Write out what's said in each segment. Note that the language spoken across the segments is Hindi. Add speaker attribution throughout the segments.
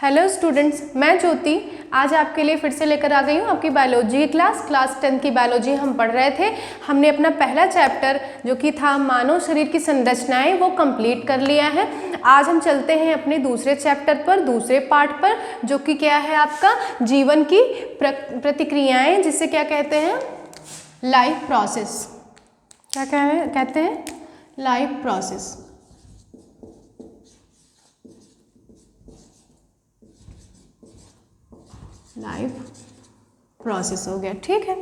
Speaker 1: हेलो स्टूडेंट्स, मैं ज्योति आज आपके लिए फिर से लेकर आ गई हूँ आपकी बायोलॉजी की क्लास 10 की बायोलॉजी हम पढ़ रहे थे। हमने अपना पहला चैप्टर जो कि था मानव शरीर की संरचनाएं वो कंप्लीट कर लिया है। आज हम चलते हैं अपने दूसरे चैप्टर पर, दूसरे पार्ट पर, जो कि क्या है आपका जीवन की प्रतिक्रियाएं, जिसे क्या कहते हैं लाइफ प्रोसेस। क्या कहते हैं लाइफ प्रोसेस। लाइफ प्रोसेस हो गया, ठीक है।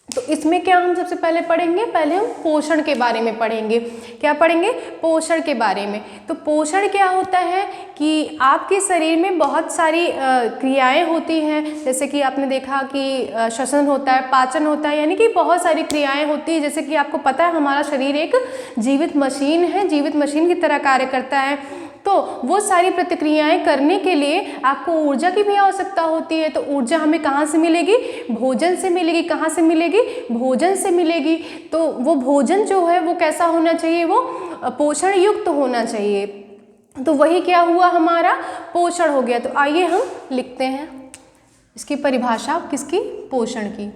Speaker 1: तो इसमें क्या हम सबसे पहले पढ़ेंगे, पहले हम पोषण के बारे में पढ़ेंगे। क्या पढ़ेंगे? पोषण के बारे में। तो पोषण क्या होता है कि आपके शरीर में बहुत सारी क्रियाएं होती हैं, जैसे कि आपने देखा कि श्वसन होता है, पाचन होता है, यानी कि बहुत सारी क्रियाएं होती है। जैसे कि आपको पता है हमारा शरीर एक जीवित मशीन है, जीवित मशीन की तरह कार्य करता है। तो वो सारी प्रतिक्रियाएं करने के लिए आपको ऊर्जा की भी आवश्यकता होती है। तो ऊर्जा हमें कहाँ से मिलेगी? भोजन से मिलेगी। कहाँ से मिलेगी? भोजन से मिलेगी। तो वो भोजन जो है वो कैसा होना चाहिए? वो पोषण युक्त होना चाहिए। तो वही क्या हुआ, हमारा पोषण हो गया। तो आइए हम लिखते हैं इसकी परिभाषा, किसकी? पोषण की।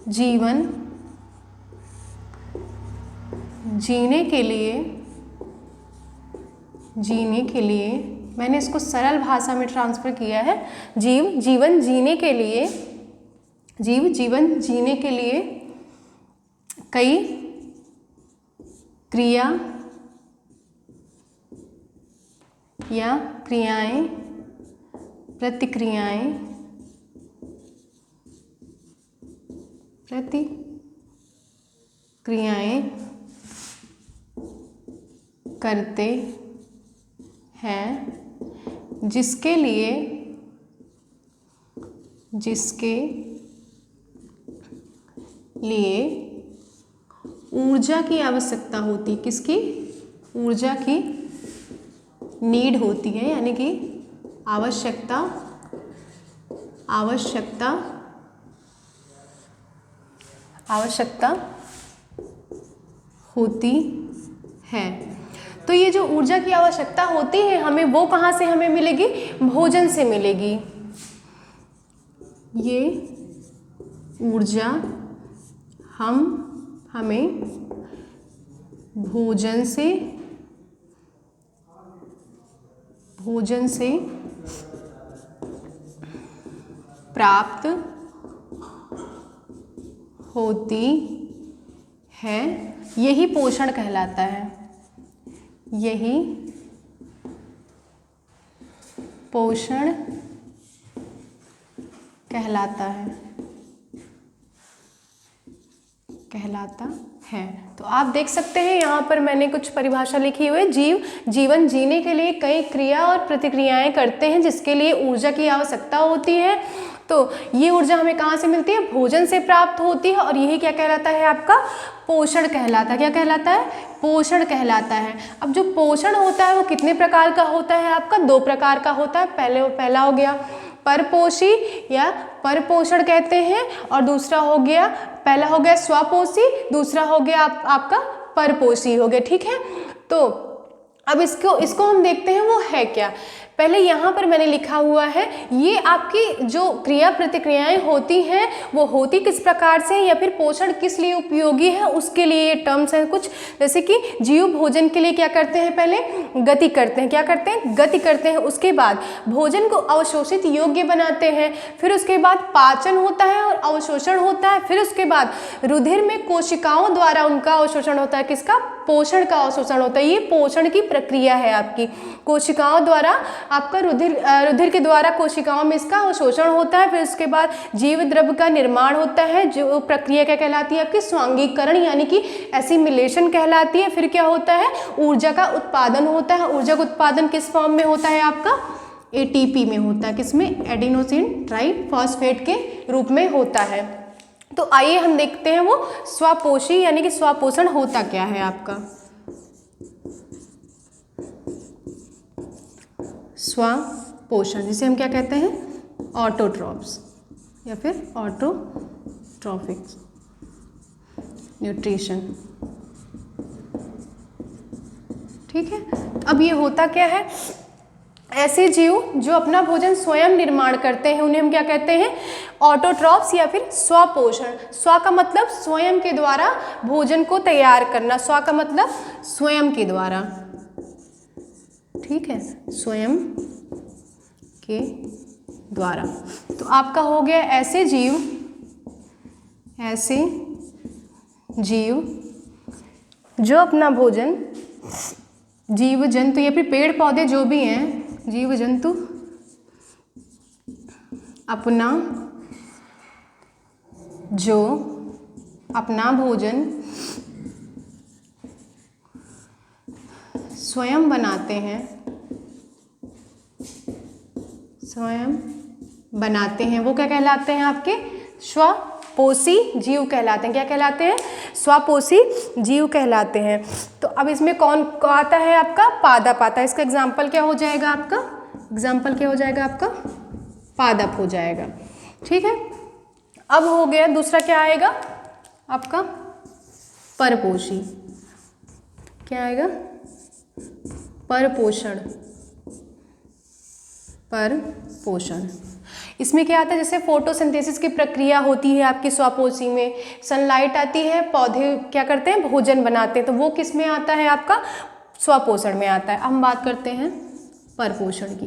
Speaker 1: जीवन जीने के लिए मैंने इसको सरल भाषा में ट्रांसफर किया है। जीवन जीने के लिए कई क्रिया या प्रतिक्रियाएं करते हैं, जिसके लिए ऊर्जा की आवश्यकता होती। किसकी? ऊर्जा की नीड होती है, यानी कि आवश्यकता होती है। तो ये जो ऊर्जा की आवश्यकता होती है हमें, वो कहाँ से हमें मिलेगी? भोजन से मिलेगी। ये ऊर्जा हमें भोजन से प्राप्त होती है। यही पोषण कहलाता है। यही पोषण कहलाता है। तो आप देख सकते हैं यहाँ पर मैंने कुछ परिभाषा लिखी हुई है। जीवन जीने के लिए कई क्रिया और प्रतिक्रियाएं करते हैं, जिसके लिए ऊर्जा की आवश्यकता होती है। तो ये ऊर्जा हमें कहाँ से मिलती है? भोजन से प्राप्त होती है। और यही क्या कहलाता है? आपका पोषण कहलाता है। क्या कहलाता है? पोषण कहलाता है। अब जो पोषण होता है वो कितने प्रकार का होता है? आपका 2 प्रकार का होता है। पहला हो गया परपोषी या परपोषण कहते हैं, और दूसरा हो गया, पहला हो गया स्वपोषी, दूसरा हो गया आपका परपोषी हो गया, ठीक है। तो अब इसको हम देखते हैं वो है क्या। पहले यहाँ पर मैंने लिखा हुआ है, ये आपकी जो क्रिया प्रतिक्रियाएं होती हैं वो होती किस प्रकार से, या फिर पोषण किस लिए उपयोगी है, उसके लिए ये टर्म्स हैं कुछ। जैसे कि जीव भोजन के लिए क्या करते हैं? पहले गति करते हैं। क्या करते हैं? गति करते हैं। उसके बाद भोजन को अवशोषित योग्य बनाते हैं। फिर उसके बाद पाचन होता है और अवशोषण होता है। फिर उसके बाद रुधिर में कोशिकाओं द्वारा उनका अवशोषण होता है। किसका? पोषण का अवशोषण होता है। ये पोषण की प्रक्रिया है आपकी। कोशिकाओं द्वारा आपका रुधिर के द्वारा कोशिकाओं में इसका अवशोषण होता है। फिर उसके बाद जीव द्रव्य का निर्माण होता है, जो प्रक्रिया क्या कहलाती है? आपकी स्वांगीकरण यानी कि एसिमिलेशन कहलाती है। फिर क्या होता है? ऊर्जा का उत्पादन होता है। ऊर्जा का उत्पादन किस फॉर्म में होता है? आपका एटीपी में होता है। किसमें? एडिनोसिन ट्राइफॉस्फेट के रूप में होता है। तो आइए हम देखते हैं वो स्वपोषी यानी कि स्वपोषण होता क्या है आपका। स्वपोषण जिसे हम क्या कहते हैं? ऑटोट्रॉफ्स या फिर ऑटोट्रॉफिक न्यूट्रिशन। ठीक है। अब ये होता क्या है, ऐसे जीव जो अपना भोजन स्वयं निर्माण करते हैं उन्हें हम क्या कहते हैं, ऑटोट्रॉफ्स या फिर स्वपोषण। स्व का मतलब स्वयं के द्वारा भोजन को तैयार करना, स्व का मतलब स्वयं के द्वारा, ठीक है, स्वयं के द्वारा। तो आपका हो गया ऐसे जीव जो अपना भोजन, जीव जंतु या फिर पेड़ पौधे जो भी हैं, जीव जंतु अपना भोजन स्वयं बनाते हैं, वो क्या कहलाते हैं, आपके स्वपोषी जीव कहलाते हैं। क्या कहलाते हैं, स्वपोषी जीव कहलाते हैं। तो अब इसमें कौन आता है, आपका पादप आता है। इसका एग्जाम्पल क्या हो जाएगा, आपका पादप हो जाएगा, ठीक है। अब हो गया दूसरा, क्या आएगा आपका, परपोषी। क्या आएगा, परपोषण। इसमें क्या आता है, जैसे फोटोसिंथेसिस की प्रक्रिया होती है आपकी स्वपोषी में, सनलाइट आती है, पौधे क्या करते हैं, भोजन बनाते हैं, तो वो किस में आता है, आपका स्वपोषण में आता है। अब हम बात करते हैं परपोषण की,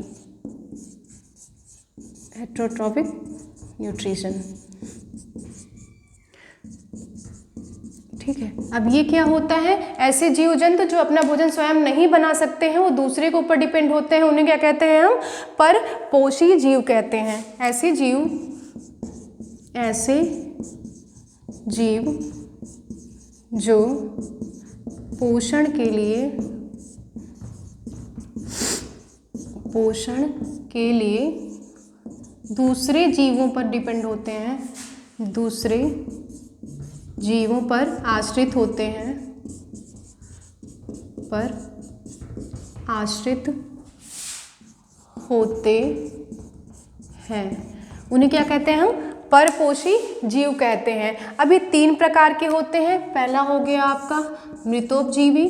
Speaker 1: हेटेरोट्रॉपिक न्यूट्रिशन, ठीक है। अब ये क्या होता है, ऐसे जीव जंतु जो अपना भोजन स्वयं नहीं बना सकते हैं, वो दूसरे के ऊपर डिपेंड होते हैं, उन्हें क्या कहते हैं, हम परपोषी जीव कहते हैं। ऐसे जीव जो पोषण के लिए दूसरे जीवों पर डिपेंड होते हैं, दूसरे जीवों पर आश्रित होते हैं, उन्हें क्या कहते हैं, हम परपोषी जीव कहते हैं। अब ये 3 प्रकार के होते हैं। पहला हो गया आपका मृतोपजीवी,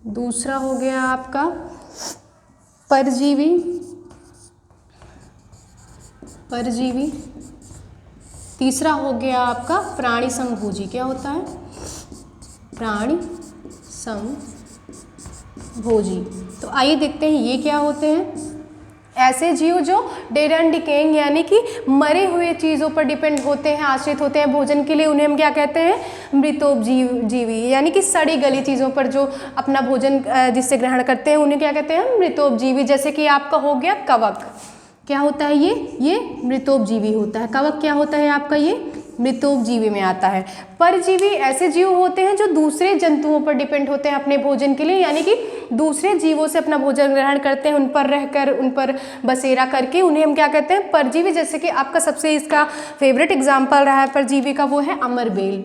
Speaker 1: दूसरा हो गया आपका परजीवी, तीसरा हो गया आपका प्राणी संभोजी। क्या होता है, प्राणी संभोजी। तो आइए देखते हैं ये क्या होते हैं। ऐसे जीव जो डेड एंड डिकेइंग यानी कि मरे हुए चीज़ों पर डिपेंड होते हैं, आश्रित होते हैं भोजन के लिए, उन्हें हम क्या कहते हैं, मृतोपजीवी, यानी कि सड़ी गली चीज़ों पर जो अपना भोजन जिससे ग्रहण करते हैं, उन्हें क्या कहते हैं, मृतोपजीवी। जैसे कि आपका हो गया कवक, क्या होता है ये मृतोपजीवी होता है। कवक क्या होता है आपका, ये मृतोपजीवी में आता है। परजीवी ऐसे जीव होते हैं जो दूसरे जंतुओं पर डिपेंड होते हैं अपने भोजन के लिए, यानी कि दूसरे जीवों से अपना भोजन ग्रहण करते हैं, उन पर रहकर, उन पर बसेरा करके, उन्हें हम क्या कहते हैं, परजीवी। जैसे कि आपका सबसे इसका फेवरेट एग्जाम्पल रहा है परजीवी का, वो है अमरबेल।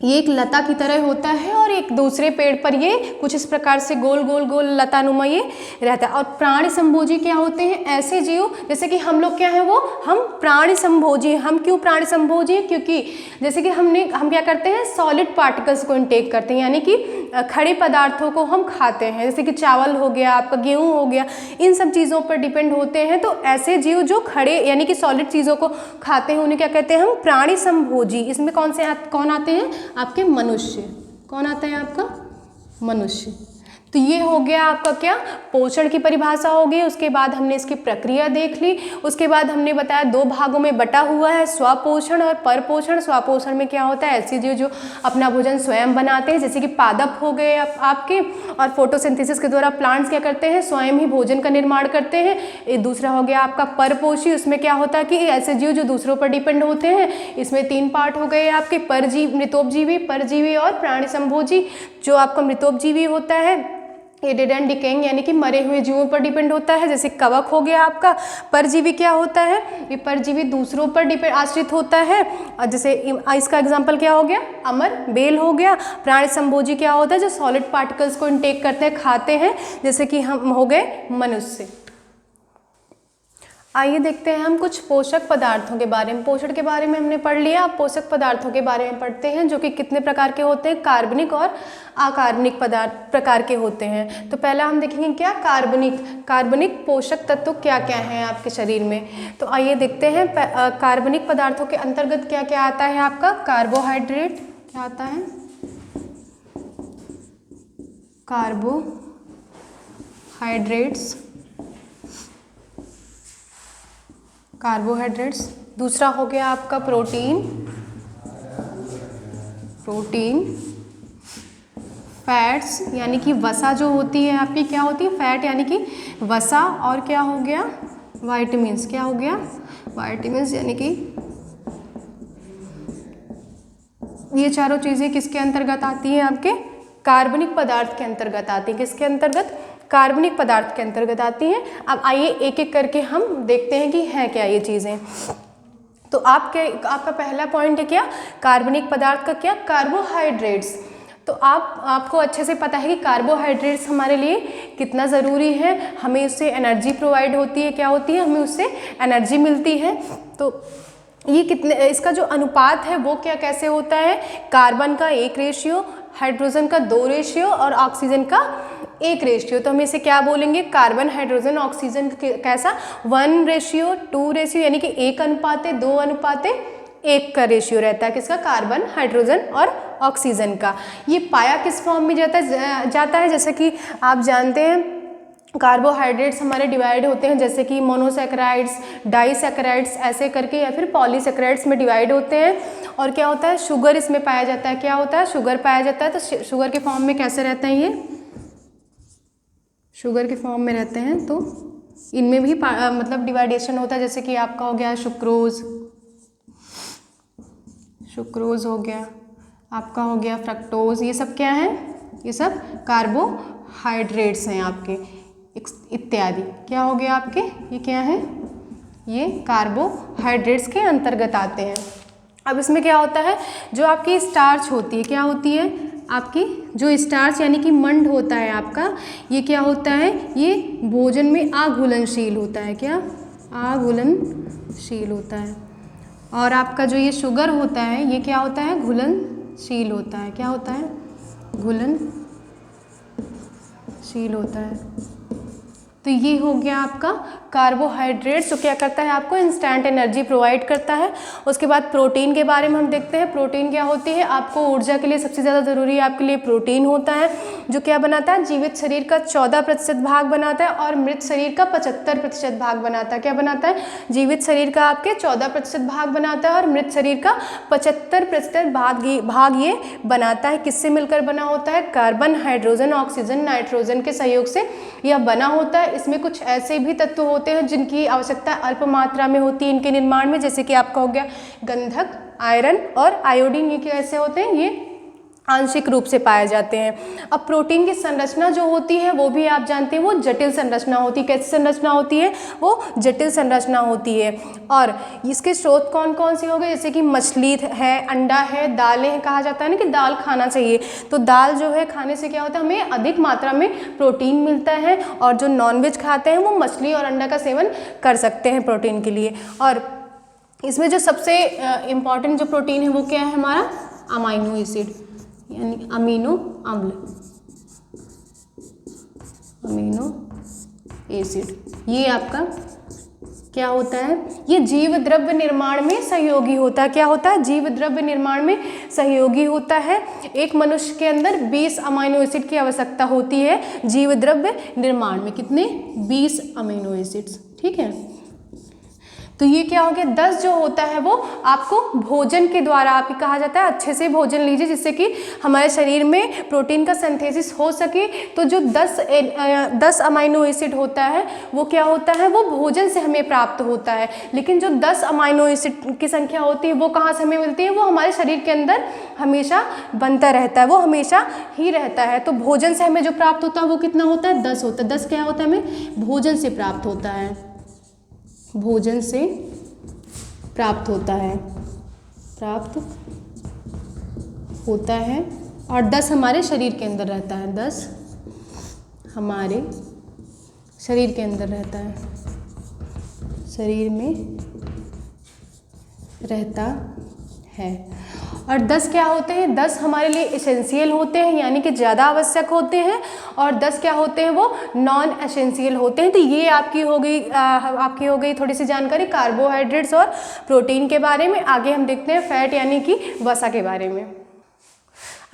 Speaker 1: ये एक लता की तरह होता है और एक दूसरे पेड़ पर ये कुछ इस प्रकार से गोल गोल लतानुमा ये रहता है। और प्राणी संभोजी क्या होते हैं, ऐसे जीव जैसे कि हम लोग क्या है, वो हम प्राणी संभोजी। हम क्यों प्राणी संभोजी, क्योंकि जैसे कि हम क्या करते हैं, सॉलिड पार्टिकल्स को इनटेक करते हैं, यानी कि खड़े पदार्थों को हम खाते हैं, जैसे कि चावल हो गया, आपका गेहूँ हो गया, इन सब चीज़ों पर डिपेंड होते हैं। तो ऐसे जीव जो खड़े यानी कि सॉलिड चीज़ों को खाते हैं, उन्हें क्या कहते हैं, हम प्राणी संभोजी। इसमें कौन आते हैं, आपके मनुष्य। कौन आता है आपका, मनुष्य। तो ये हो गया आपका क्या, पोषण की परिभाषा हो गई। उसके बाद हमने इसकी प्रक्रिया देख ली। उसके बाद हमने बताया 2 भागों में बटा हुआ है, स्वपोषण और परपोषण। स्वपोषण में क्या होता है, ऐसे जीव जो अपना भोजन स्वयं बनाते हैं, जैसे कि पादप हो गए आपके। और फोटोसिंथेसिस के द्वारा प्लांट्स क्या करते हैं, स्वयं ही भोजन का निर्माण करते हैं। दूसरा हो गया आपका परपोषी, उसमें क्या होता है कि ऐसे जीव जो दूसरों पर डिपेंड होते हैं। इसमें 3 पार्ट हो गए आपके, मृतोपजीवी, परजीवी और प्राणी संभोजी। जो आपका मृतोपजीवी होता है ये डेड एंड डिकेइंग यानी कि मरे हुए जीवों पर डिपेंड होता है, जैसे कवक हो गया आपका। परजीवी क्या होता है, ये परजीवी दूसरों पर आश्रित होता है, और जैसे इसका एग्जांपल क्या हो गया, अमर बेल हो गया। प्राणी संभोजी क्या होता है, जो सॉलिड पार्टिकल्स को इनटेक करते हैं, खाते हैं, जैसे कि हम हो गए मनुष्य। आइए देखते हैं हम कुछ पोषक पदार्थों के बारे में। पोषण के बारे में हमने पढ़ लिया, अब पोषक पदार्थों के बारे में पढ़ते हैं, जो कि कितने प्रकार के होते हैं, कार्बनिक और अकार्बनिक पदार्थ प्रकार के होते हैं। तो पहला हम देखेंगे क्या, कार्बनिक पोषक तत्व क्या क्या हैं आपके शरीर में। तो आइए देखते हैं कार्बनिक पदार्थों के अंतर्गत क्या क्या आता है आपका। कार्बोहाइड्रेट क्या आता है, कार्बोहाइड्रेट्स। दूसरा हो गया आपका प्रोटीन, फैट्स यानी कि वसा जो होती है आपकी, क्या होती है, फैट यानी कि वसा। और क्या हो गया, वाइटामिन्स। क्या हो गया, वाइटामिन्स यानी कि ये चारों चीज़ें किसके अंतर्गत आती हैं, आपके कार्बनिक पदार्थ के अंतर्गत आती हैं। किसके अंतर्गत, कार्बनिक पदार्थ के अंतर्गत आती हैं। अब आइए एक एक करके हम देखते हैं कि हैं क्या ये चीज़ें। तो आपका पहला पॉइंट है क्या, कार्बनिक पदार्थ का क्या, कार्बोहाइड्रेट्स। तो आपको अच्छे से पता है कि कार्बोहाइड्रेट्स हमारे लिए कितना ज़रूरी है, हमें उससे एनर्जी प्रोवाइड होती है, क्या होती है, हमें उससे एनर्जी मिलती है। तो ये कितने, इसका जो अनुपात है वो क्या कैसे होता है, कार्बन का 1 रेशियो, हाइड्रोजन का 2 रेशियो और ऑक्सीजन का 1 रेशियो। तो हम इसे क्या बोलेंगे, कार्बन हाइड्रोजन ऑक्सीजन कैसा, 1:2 रेशियो, यानी कि 1:2:1 का रेशियो रहता है किसका, कार्बन हाइड्रोजन और ऑक्सीजन का। ये पाया किस फॉर्म में जाता है, जैसे कि आप जानते हैं कार्बोहाइड्रेट्स हमारे डिवाइड होते हैं, जैसे कि मोनोसैकेराइड्स, डाइसैकेराइड्स ऐसे करके, या फिर पॉलीसैकेराइड्स में डिवाइड होते हैं। और क्या होता है, शुगर इसमें पाया जाता है। क्या होता है, शुगर पाया जाता है। तो शुगर के फॉर्म में कैसे रहते हैं, ये शुगर के फॉर्म में रहते हैं। तो इनमें भी मतलब डिवाइडेशन होता है, जैसे कि आपका हो गया सुक्रोज हो गया, आपका हो गया फ्रक्टोज। ये सब क्या है, ये सब कार्बोहाइड्रेट्स हैं आपके, इत्यादि। क्या हो गया आपके, ये क्या है, ये कार्बोहाइड्रेट्स के अंतर्गत आते हैं। अब इसमें क्या होता है, जो आपकी स्टार्च होती है, क्या होती है आपकी, जो स्टार्च यानी कि मंड होता है आपका, ये क्या होता है, ये भोजन में अघुलनशील होता है। क्या, अघुलनशील होता है। और आपका जो ये शुगर होता है, ये क्या होता है, घुलनशील होता है। क्या होता है, घुलनशील होता है। तो ये हो गया आपका कार्बोहाइड्रेट्स, जो क्या करता है, आपको इंस्टेंट एनर्जी प्रोवाइड करता है। उसके बाद प्रोटीन के बारे में हम देखते हैं। प्रोटीन क्या होती है, आपको ऊर्जा के लिए सबसे ज़्यादा ज़रूरी आपके लिए प्रोटीन होता है, जो क्या बनाता है, जीवित शरीर का 14% भाग बनाता है और मृत शरीर का 75% भाग बनाता है। क्या बनाता है, जीवित शरीर का आपके 14% भाग बनाता है और मृत शरीर का 75% भाग ये बनाता है। किससे मिलकर बना होता है, कार्बन, हाइड्रोजन, ऑक्सीजन, नाइट्रोजन के सहयोग से यह बना होता है। इसमें कुछ ऐसे भी तत्व होते हैं जिनकी आवश्यकता अल्प मात्रा में होती है इनके निर्माण में, जैसे कि आपका हो गया गंधक, आयरन और आयोडीन। ये कैसे होते हैं, ये आंशिक रूप से पाए जाते हैं। अब प्रोटीन की संरचना जो होती है वो भी आप जानते हैं, वो जटिल संरचना होती है। कैसी संरचना होती है, वो जटिल संरचना होती है। और इसके स्रोत कौन कौन से हो गए, जैसे कि मछली है, अंडा है, दालें हैं। कहा जाता है ना कि दाल खाना चाहिए, तो दाल जो है खाने से क्या होता है, हमें अधिक मात्रा में प्रोटीन मिलता है। और जो नॉनवेज खाते हैं वो मछली और अंडा का सेवन कर सकते हैं प्रोटीन के लिए। और इसमें जो सबसे इम्पॉर्टेंट जो प्रोटीन है वो क्या है, हमारा अमाइनो एसिड यानी अमीनो अम्ल, अमीनो एसिड। ये आपका क्या होता है, ये जीव द्रव्य निर्माण में सहयोगी होता है। क्या होता है, जीव द्रव्य निर्माण में सहयोगी होता है। एक मनुष्य के अंदर 20 अमीनो एसिड की आवश्यकता होती है जीव द्रव्य निर्माण में। कितने, 20 अमीनो एसिड्स, ठीक है। तो ये क्या हो गया, 10 जो होता है वो आपको भोजन के द्वारा आप ही कहा जाता है। अच्छे से भोजन लीजिए जिससे कि हमारे शरीर में प्रोटीन का सिंथेसिस हो सके। तो जो 10 अमीनो एसिड होता है वो क्या होता है, वो भोजन से हमें प्राप्त होता है। लेकिन जो 10 अमीनो एसिड की संख्या होती है वो कहाँ से हमें मिलती है, वो हमारे शरीर के अंदर हमेशा बनता रहता है, वो हमेशा ही रहता है। तो भोजन से हमें जो प्राप्त होता है वो कितना होता है, 10 होता है। 10 क्या होता है, हमें भोजन से प्राप्त होता है, भोजन से प्राप्त होता है। और 10 हमारे शरीर के अंदर रहता है, 10 हमारे शरीर के अंदर रहता है, शरीर में रहता है। और 10 क्या होते हैं? 10 हमारे लिए एसेंशियल होते हैं, यानी कि ज़्यादा आवश्यक होते हैं, और 10 क्या होते हैं? वो नॉन एसेंशियल होते हैं। तो ये आपकी हो गई थोड़ी सी जानकारी कार्बोहाइड्रेट्स और प्रोटीन के बारे में। आगे हम देखते हैं फैट यानी कि वसा के बारे में।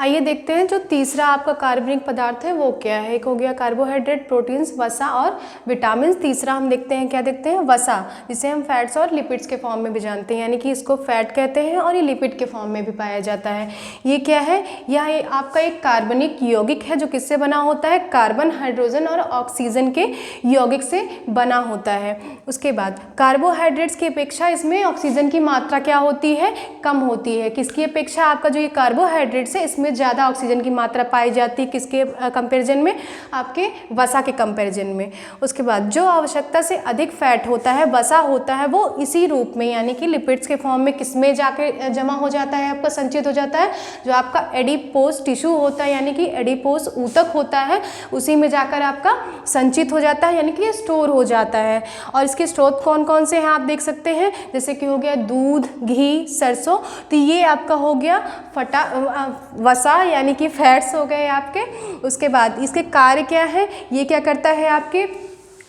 Speaker 1: आइए देखते हैं जो तीसरा आपका कार्बनिक पदार्थ है वो क्या है। एक हो गया कार्बोहाइड्रेट, प्रोटीन्स, वसा और विटामिन। तीसरा हम देखते हैं, क्या देखते हैं? वसा, जिसे हम फैट्स और लिपिड्स के फॉर्म में भी जानते हैं, यानी कि इसको फैट कहते हैं और ये लिपिड के फॉर्म में भी पाया जाता है। ये क्या है? यह आपका एक कार्बनिक यौगिक है जो किससे बना होता है? कार्बन, हाइड्रोजन और ऑक्सीजन के यौगिक से बना होता है। उसके बाद कार्बोहाइड्रेट्स की अपेक्षा इसमें ऑक्सीजन की मात्रा क्या होती है? कम होती है। किसकी अपेक्षा? आपका जो ये कार्बोहाइड्रेट्स है इसमें ज़्यादा ऑक्सीजन की मात्रा पाई जाती है। किसके कंपैरिजन में? आपके वसा के कंपैरिजन में। उसके बाद जो आवश्यकता से अधिक फैट होता है, वसा होता है, वो इसी रूप में यानी कि लिपिड्स के फॉर्म में किसमें जाके जमा हो जाता है? आपका संचित हो जाता है। जो आपका एडिपोज टिश्यू होता है यानी कि एडिपोज ऊतक होता है, उसी में जाकर आपका संचित हो जाता है, यानी कि स्टोर हो जाता है। और इसके स्रोत कौन कौन से हैं आप देख सकते हैं, जैसे कि हो गया दूध, घी, सरसों। तो ये आपका हो गया वसा यानी कि फैट्स हो गए आपके। उसके बाद इसके कार्य क्या है? ये क्या करता है? आपके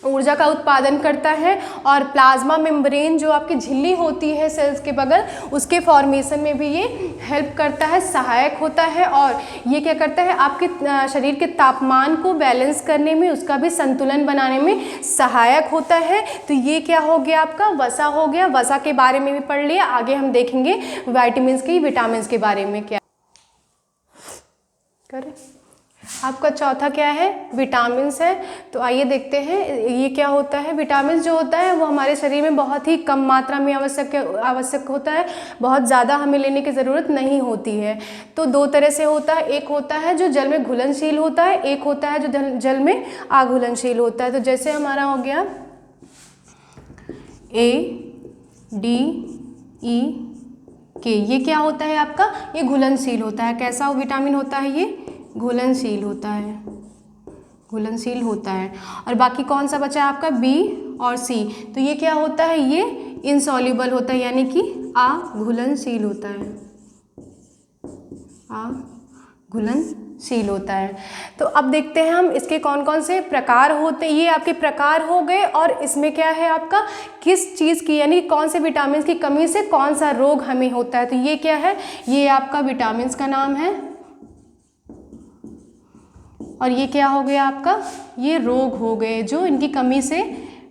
Speaker 1: ऊर्जा का उत्पादन करता है और प्लाज्मा मेम्ब्रेन जो आपकी झिल्ली होती है सेल्स के बगल, उसके फॉर्मेशन में भी ये हेल्प करता है, सहायक होता है। और ये क्या करता है? आपके शरीर के तापमान को बैलेंस करने में, उसका भी संतुलन बनाने में सहायक होता है। तो ये क्या हो गया? आपका वसा हो गया। वसा के बारे में भी पढ़ लिया। आगे हम देखेंगे विटामिन्स की, विटामिन्स के बारे में क्या करें। आपका चौथा क्या है? विटामिन्स है। तो आइए देखते हैं ये क्या होता है। विटामिन्स जो होता है वो हमारे शरीर में बहुत ही कम मात्रा में आवश्यक होता है, बहुत ज़्यादा हमें लेने की ज़रूरत नहीं होती है। तो दो तरह से होता है, एक होता है जो जल में घुलनशील होता है, एक होता है जो जल में अघुलनशील होता है। तो जैसे हमारा हो गया ADEK, ये क्या होता है आपका? ये घुलनशील होता है। कैसा विटामिन होता है? ये घुलनशील होता है, घुलनशील होता है। और बाकी कौन सा बचा है आपका? B और C। तो ये क्या होता है? ये इनसॉल्युबल होता है, यानी कि अघुलनशील होता है, अघुलनशील होता है। तो अब देखते हैं हम इसके कौन कौन से प्रकार होते हैं। ये आपके प्रकार हो गए। और इसमें क्या है आपका? किस चीज़ की, यानी कौन से विटामिन की कमी से कौन सा रोग हमें होता है। तो ये क्या है? ये आपका विटामिन का नाम है। और ये क्या हो गया आपका? ये रोग हो गए जो इनकी कमी से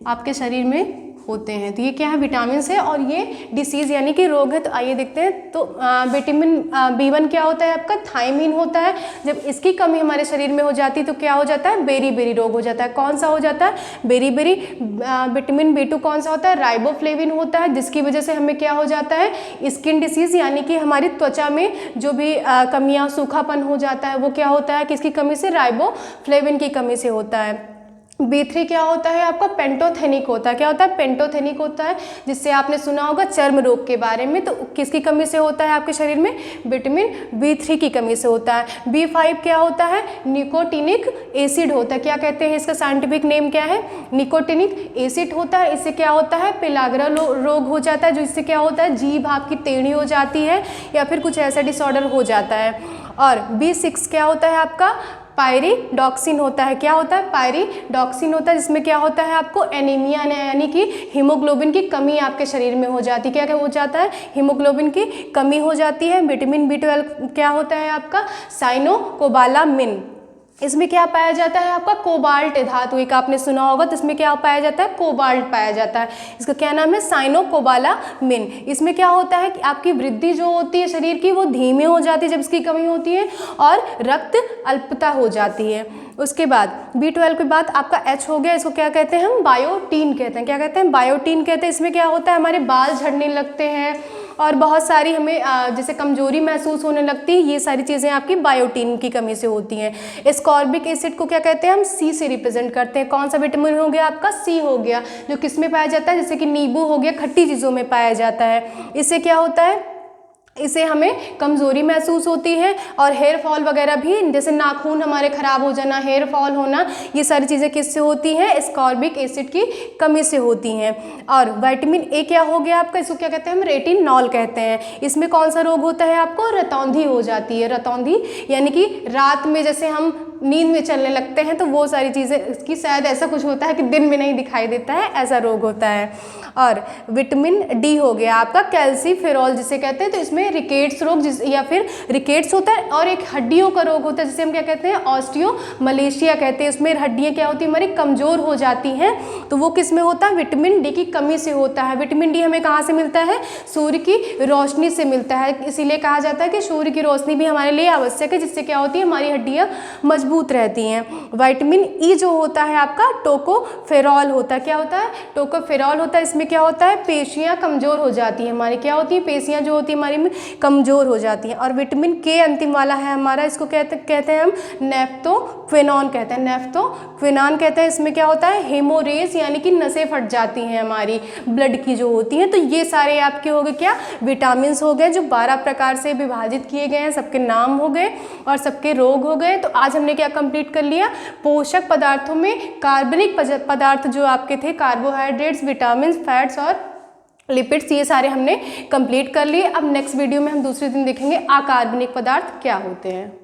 Speaker 1: आपके शरीर में होते हैं। तो ये क्या है? विटामिन है। और ये डिसीज़ यानी कि रोग है। तो आइए देखते हैं। तो विटामिन B1 क्या होता है आपका? थायमीन होता है। जब इसकी कमी हमारे शरीर में हो जाती है तो क्या हो जाता है? बेरी रोग हो जाता है। कौन सा हो जाता है? बेरी। विटामिन B2 कौन सा होता है? राइबोफ्लेविन होता है, जिसकी वजह से हमें क्या हो जाता है? स्किन डिसीज़ यानी कि हमारी त्वचा में जो भी कमियाँ, सूखापन हो जाता है, वो क्या होता है? किसकी कमी से? राइबोफ्लेविन की कमी से होता है। B3 क्या होता है आपका? पेंटोथेनिक होता है। क्या होता है? पेंटोथेनिक होता है, जिससे आपने सुना होगा चर्म रोग के बारे में। तो किसकी कमी से होता है आपके शरीर में? विटामिन B3 की कमी से होता है। B5 क्या होता है? निकोटिनिक एसिड होता है। क्या कहते हैं इसका साइंटिफिक नेम क्या है? निकोटिनिक एसिड होता है। इससे क्या होता है? पेलाग्रा रोग हो जाता है, जो इससे क्या होता है? जीभ आपकी टेढ़ी हो जाती है या फिर कुछ ऐसा डिसऑर्डर हो जाता है। और B6 क्या होता है आपका? पायरिडॉक्सिन होता है। क्या होता है? पायरिडॉक्सिन होता है, जिसमें क्या होता है आपको? एनीमिया यानी कि हीमोग्लोबिन की कमी आपके शरीर में हो जाती है। क्या हो जाता है? हीमोग्लोबिन की कमी हो जाती है। विटामिन B12 क्या होता है आपका? साइनोकोबालामिन। इसमें क्या पाया जाता है आपका? कोबाल्ट धातु, एक आपने सुना होगा। तो इसमें क्या पाया जाता है? कोबाल्ट पाया जाता है। इसका क्या नाम है? साइनोकोबालामिन। इसमें क्या होता है कि आपकी वृद्धि जो होती है शरीर की, वो धीमी हो जाती है जब इसकी कमी होती है, और रक्त अल्पता हो जाती है। उसके बाद B12 के बाद आपका H हो गया। इसको क्या कहते हैं हम? बायोटीन कहते हैं। क्या कहते हैं? बायोटीन कहते हैं। इसमें क्या होता है? हमारे बाल झड़ने लगते हैं और बहुत सारी हमें जैसे कमजोरी महसूस होने लगती है। ये सारी चीज़ें आपकी बायोटीन की कमी से होती हैं। एस्कॉर्बिक एसिड को क्या कहते हैं हम? C से रिप्रेजेंट करते हैं। कौन सा विटामिन हो गया आपका? C हो गया, जो किस में पाया जाता है? जैसे कि नींबू हो गया, खट्टी चीज़ों में पाया जाता है। इससे क्या होता है? इससे हमें कमज़ोरी महसूस होती है और हेयर फॉल वगैरह भी, जैसे नाखून हमारे ख़राब हो जाना, हेयर फॉल होना, ये सारी चीज़ें किससे होती हैं? एस्कॉर्बिक एसिड की कमी से होती हैं। और विटामिन ए क्या हो गया आपका, इसको क्या कहते हैं हम? रेटिनॉल कहते हैं। इसमें कौन सा रोग होता है आपको? रतौंधी हो जाती है। रतौंधी यानी कि रात में जैसे हम नींद में चलने लगते हैं, तो वो सारी चीज़ें, इसकी शायद ऐसा कुछ होता है कि दिन में नहीं दिखाई देता है, ऐसा रोग होता है। और विटामिन डी हो गया आपका कैल्सीफेरॉल जिसे कहते हैं, तो इसमें रिकेट्स रोग या फिर रिकेट्स होता है, और एक हड्डियों का रोग होता है जिसे हम क्या कहते हैं? ऑस्टियोमलेशिया कहते हैं। इसमें हड्डियाँ क्या होती है हमारी? कमज़ोर हो जाती हैं। तो वो किस में होता है? विटामिन डी की कमी से होता है। विटामिन डी हमें कहाँ से मिलता है? सूर्य की रोशनी से मिलता है। इसीलिए कहा जाता है कि सूर्य की रोशनी भी हमारे लिए आवश्यक है, जिससे क्या होती है? हमारी हड्डियाँ मजबूत रहती हैं। विटामिन ई जो होता है आपका टोकोफेरॉल होता है। क्या होता है? टोकोफेरॉल होता है। इसमें क्या होता है? पेशियां कमजोर हो जाती हैं हमारी, क्या होती है? पेशियां जो होती है हमारी में कमजोर हो जाती हैं। और विटामिन के अंतिम वाला है हमारा, इसको कहते हैं हम नेफ्थोक्विनोन कहते हैं। नेफ्थोक्विनोन कहते हैं। इसमें क्या होता है? हेमोरेज यानी कि नसें फट जाती हैं हमारी ब्लड की जो होती हैं। तो ये सारे आपके हो गए क्या? विटामिन हो गए, जो 12 प्रकार से विभाजित किए गए हैं, सबके नाम हो गए और सबके रोग हो गए। तो आज हमने क्या कंप्लीट कर लिया? पोषक पदार्थों में कार्बनिक पदार्थ जो आपके थे, कार्बोहाइड्रेट्स, विटामिन, फैट्स और लिपिड्स, ये सारे हमने कंप्लीट कर लिए। अब नेक्स्ट वीडियो में हम दूसरे दिन देखेंगे अकार्बनिक पदार्थ क्या होते हैं।